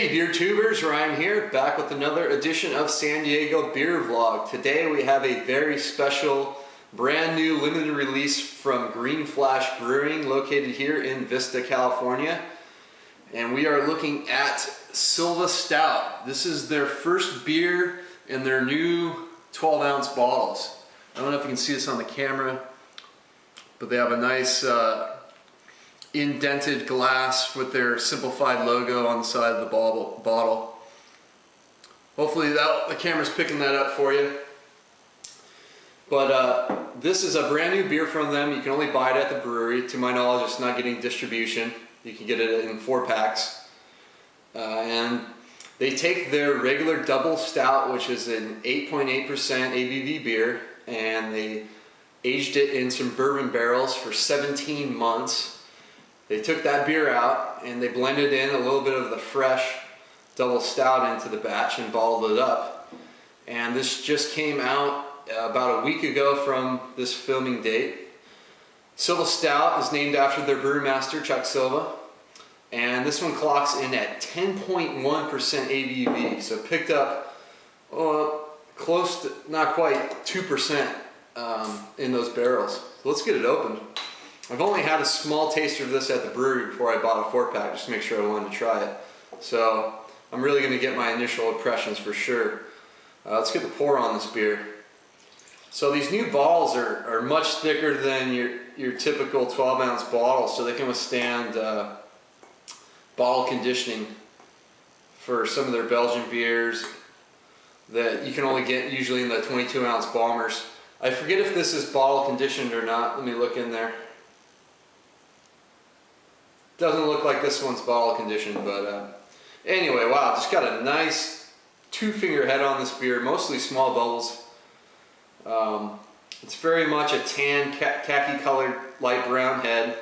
Hey beer tubers, Ryan here, back with another edition of San Diego Beer Vlog. Today we have a very special, brand new limited release from Green Flash Brewing, located here in Vista, California. And we are looking at Silva Stout. This is their first beer in their new 12-ounce bottles. I don't know if you can see this on the camera, but they have a nice indented glass with their simplified logo on the side of the bottle. Hopefully the camera's picking that up for you. But this is a brand new beer from them. You can only buy it at the brewery. To my knowledge, it's not getting distribution. You can get it in 4-packs. And they take their regular Double Stout, which is an 8.8% ABV beer, and they aged it in some bourbon barrels for 17 months. They took that beer out and they blended in a little bit of the fresh Double Stout into the batch and bottled it up. And this just came out about a week ago from this filming date. Silva Stout is named after their brewmaster, Chuck Silva. And this one clocks in at 10.1% ABV. So it picked up close to, not quite 2% in those barrels. So let's get it opened. I've only had a small taster of this at the brewery before I bought a 4-pack, just to make sure I wanted to try it. So I'm really going to get my initial impressions for sure. Let's get the pour on this beer. So these new bottles are much thicker than your typical 12-ounce bottle, so they can withstand bottle conditioning for some of their Belgian beers that you can only get usually in the 22-ounce bombers. I forget if this is bottle conditioned or not. Let me look in there. Doesn't look like this one's bottle conditioned, but anyway, wow, just got a nice 2-finger head on this beer, mostly small bubbles. It's very much a tan, khaki colored, light brown head.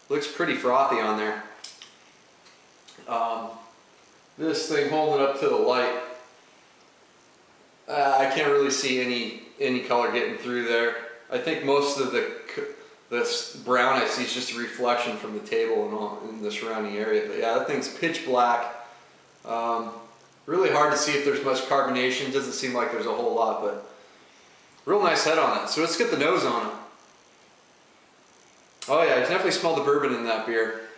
Looks pretty frothy on there. This thing, holding up to the light, I can't really see any color getting through there. I think most of this brown I see is just a reflection from the table and all in the surrounding area. But yeah, that thing's pitch black. Really hard to see if there's much carbonation. Doesn't seem like there's a whole lot, but real nice head on it. So let's get the nose on it. Oh yeah, I can definitely smell the bourbon in that beer.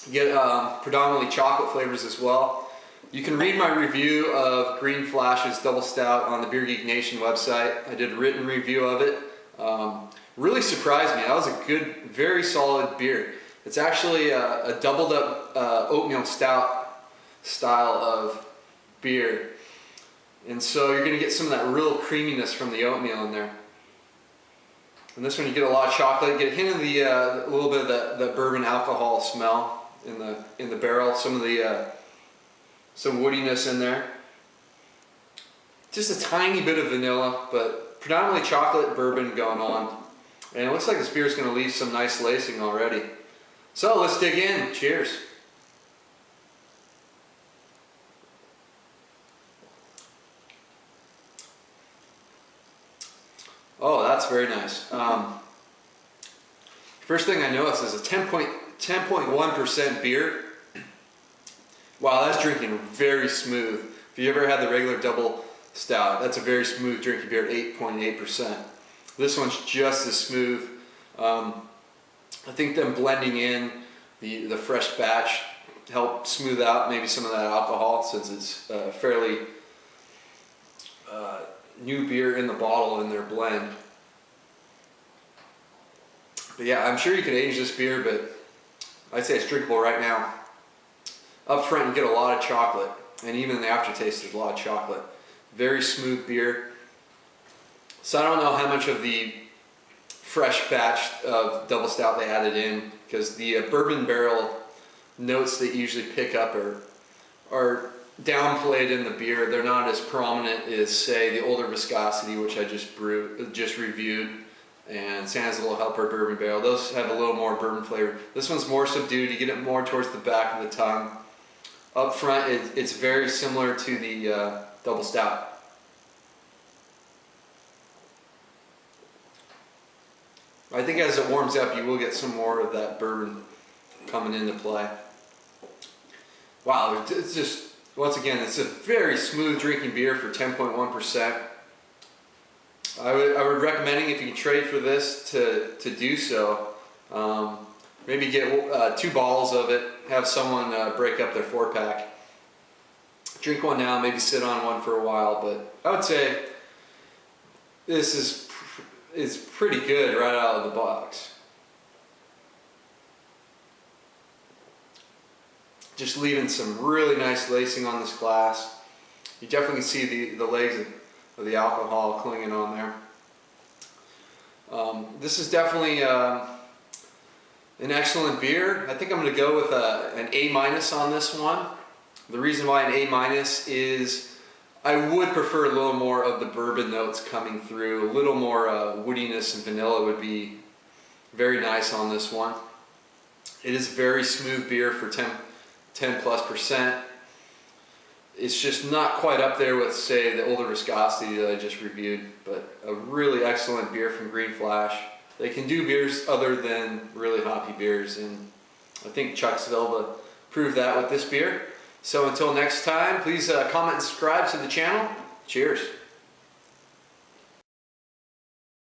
You get predominantly chocolate flavors as well. You can read my review of Green Flash's Double Stout on the Beer Geek Nation website. I did a written review of it. Really surprised me. That was a good, very solid beer. It's actually a doubled up oatmeal stout style of beer. And so you're going to get some of that real creaminess from the oatmeal in there. And this one you get a lot of chocolate. You get a hint of a little bit of the bourbon alcohol smell in the barrel. Some of some woodiness in there. Just a tiny bit of vanilla, but predominantly chocolate bourbon going on. And it looks like this beer is going to leave some nice lacing already. So let's dig in. Cheers. Oh, that's very nice. First thing I noticed is a 10.1% beer. Wow, that's drinking very smooth. If you ever had the regular Double Stout, that's a very smooth drinking beer at 8.8%. This one's just as smooth. I think them blending in the fresh batch helped smooth out maybe some of that alcohol, since it's fairly new beer in the bottle in their blend. But yeah, I'm sure you could age this beer, but I'd say it's drinkable right now. Up front you get a lot of chocolate, and even in the aftertaste there's a lot of chocolate. Very smooth beer. So I don't know how much of the fresh batch of Double Stout they added in, because the bourbon barrel notes that you usually pick up are downplayed in the beer. They're not as prominent as, say, the older viscosity, which I just reviewed, and Santa's Little Helper bourbon barrel. Those have a little more bourbon flavor. This one's more subdued. You get it more towards the back of the tongue. Up front, it's very similar to the Double Stout. I think as it warms up, you will get some more of that bourbon coming into play. wow, it's just, once again, it's a very smooth drinking beer for 10.1%. I would recommend, if you can trade for this, to do so. Maybe get 2 bottles of it, have someone break up their 4-pack. Drink one now, maybe sit on one for a while, but I would say this is pretty good right out of the box. Just leaving some really nice lacing on this glass. You definitely see the legs of the alcohol clinging on there. This is definitely an excellent beer. I think I'm going to go with an A- on this one. The reason why an A- is I would prefer a little more of the bourbon notes coming through. A little more woodiness and vanilla would be very nice on this one. It is very smooth beer for 10+%. It's just not quite up there with, say, the older viscosity that I just reviewed, but a really excellent beer from Green Flash. They can do beers other than really hoppy beers, and I think Chuck Silva proved that with this beer. So until next time, please comment and subscribe to the channel. Cheers.